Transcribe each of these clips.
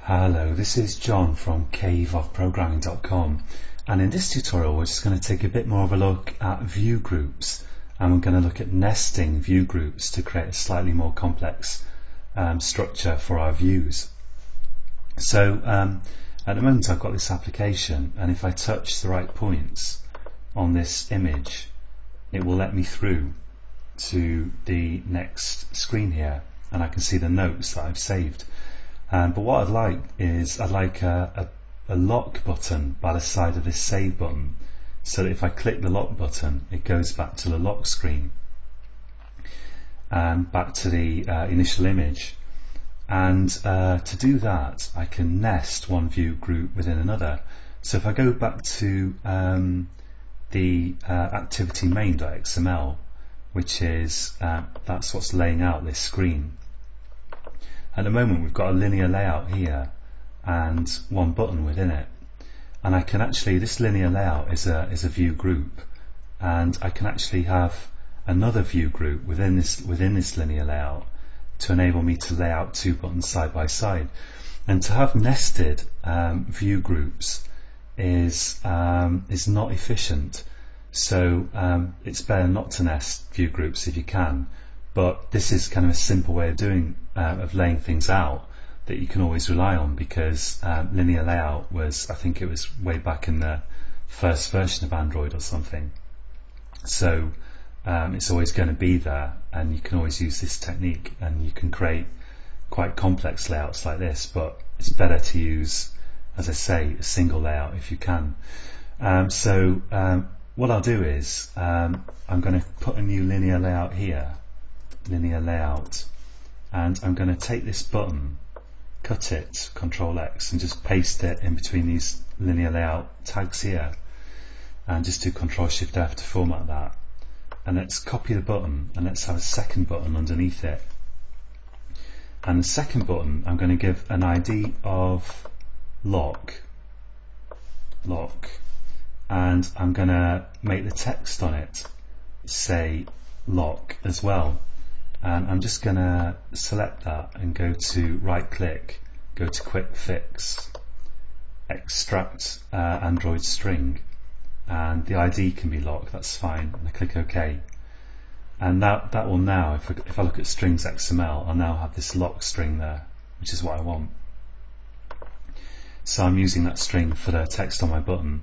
Hello, this is John from caveofprogramming.com, and in this tutorial we're just going to take a bit more of a look at view groups, and we're going to look at nesting view groups to create a slightly more complex structure for our views. So at the moment I've got this application, and if I touch the right points on this image it will let me through to the next screen here, and I can see the notes that I've saved. But what I'd like is a lock button by the side of this save button, so that if I click the lock button it goes back to the lock screen and back to the initial image. And to do that I can nest one view group within another. So if I go back to the activity main.xml, which is that's what's laying out this screen. At the moment we've got a linear layout here and one button within it, and I can actually, this linear layout is a view group, and I can actually have another view group within this linear layout to enable me to lay out two buttons side by side. And to have nested view groups is not efficient, so it's better not to nest view groups if you can. But this is kind of a simple way of doing of laying things out that you can always rely on, because linear layout was, I think it was way back in the first version of Android or something. So it's always going to be there, and you can always use this technique, and you can create quite complex layouts like this. But it's better to use, as I say, a single layout if you can. What I'll do is I'm going to put a new linear layout here. Linear layout, and I'm going to take this button, cut it, Control X, and just paste it in between these linear layout tags here, and just do Control Shift F to format that. And let's copy the button, and let's have a second button underneath it. And the second button I'm going to give an ID of lock, and I'm going to make the text on it say lock as well. And I'm just going to select that and go to right click, go to quick fix, extract Android string, and the ID can be lock, that's fine, and I click OK. And that will now, if I look at strings XML, I'll now have this lock string there, which is what I want. So I'm using that string for the text on my button.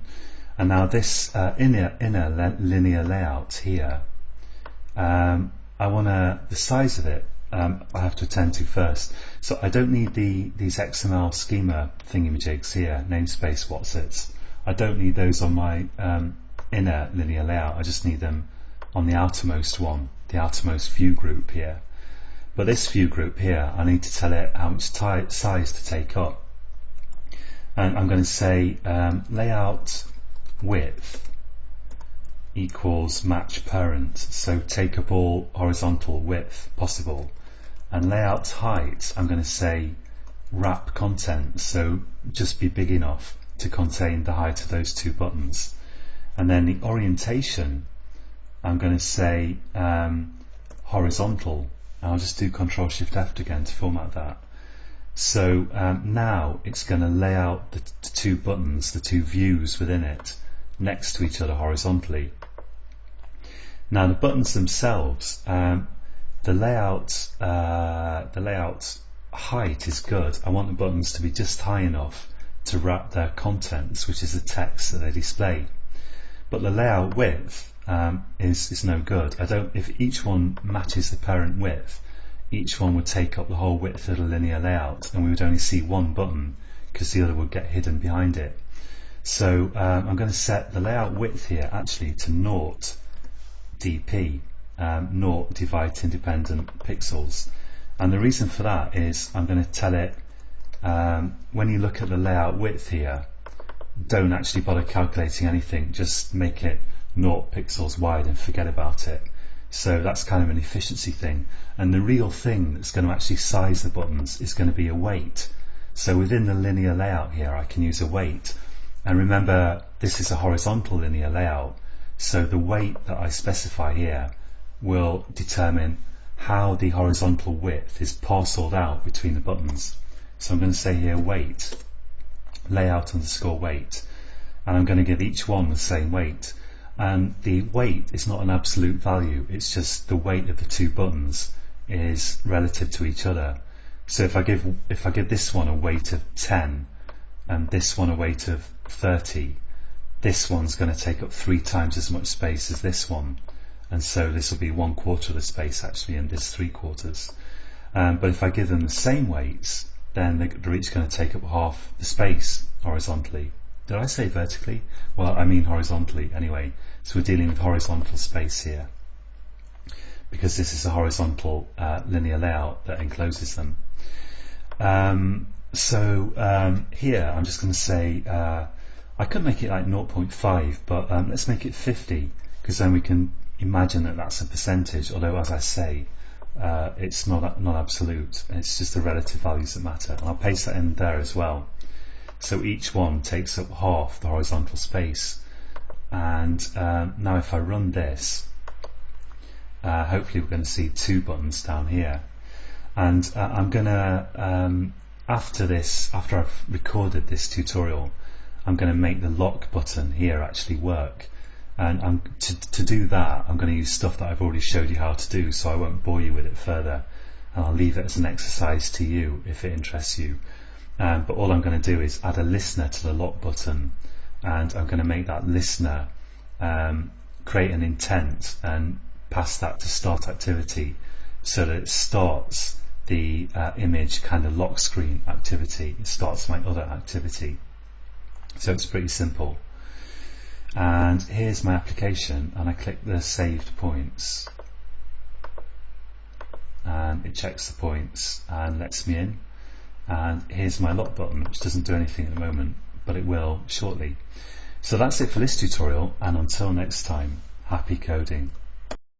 And now this inner linear layout here, I want the size of it I have to attend to first. So I don't need these XML schema thingamajigs here, namespace whatsits. I don't need those on my inner linear layout. I just need them on the outermost one, the outermost view group here. But this view group here, I need to tell it how much size to take up. And I'm going to say layout width equals match parent, so take up all horizontal width possible. And layout height, I'm going to say wrap content, so just be big enough to contain the height of those two buttons. And then the orientation, I'm going to say horizontal. I'll just do Control Shift F again to format that. So now it's going to lay out the two buttons, the two views within it, next to each other horizontally. Now the buttons themselves, the layout height is good. I want the buttons to be just high enough to wrap their contents, which is the text that they display. But the layout width is no good. If each one matches the parent width, each one would take up the whole width of the linear layout, and we would only see one button because the other would get hidden behind it. So I'm going to set the layout width here actually to 0 dp, 0 divide independent pixels. And the reason for that is I'm going to tell it, when you look at the layout width here, don't actually bother calculating anything, just make it 0 pixels wide and forget about it. So that's kind of an efficiency thing. And the real thing that's going to actually size the buttons is going to be a weight. So within the linear layout here I can use a weight. And remember, this is a horizontal linear layout, so the weight that I specify here will determine how the horizontal width is parceled out between the buttons. So I'm going to say here weight, layout underscore weight, and I'm going to give each one the same weight. And the weight is not an absolute value, it's just the weight of the two buttons is relative to each other. So if I give this one a weight of 10 and this one a weight of 30, this one's going to take up 3 times as much space as this one, and so this will be 1/4 of the space actually, and this 3/4. But if I give them the same weights, then they're each going to take up half the space horizontally. Did I say vertically? Well, I mean horizontally anyway. So we're dealing with horizontal space here, because this is a horizontal linear layout that encloses them. Here I'm just going to say, I could make it like 0.5, but let's make it 50, because then we can imagine that that's a percentage, although as I say, it's not absolute, it's just the relative values that matter. And I'll paste that in there as well. So each one takes up half the horizontal space. And now if I run this, hopefully we're going to see 2 buttons down here. And I'm going to, after I've recorded this tutorial, I'm going to make the lock button here actually work. And to do that, I'm going to use stuff that I've already showed you how to do, so I won't bore you with it further. And I'll leave it as an exercise to you if it interests you. But all I'm going to do is add a listener to the lock button, and I'm going to make that listener create an intent and pass that to start activity, so that it starts the image kind of lock screen activity. It starts my other activity. So it's pretty simple. And here's my application, and I click the saved points, and it checks the points and lets me in. And here's my lock button, which doesn't do anything at the moment, but it will shortly. So that's it for this tutorial, and until next time, happy coding.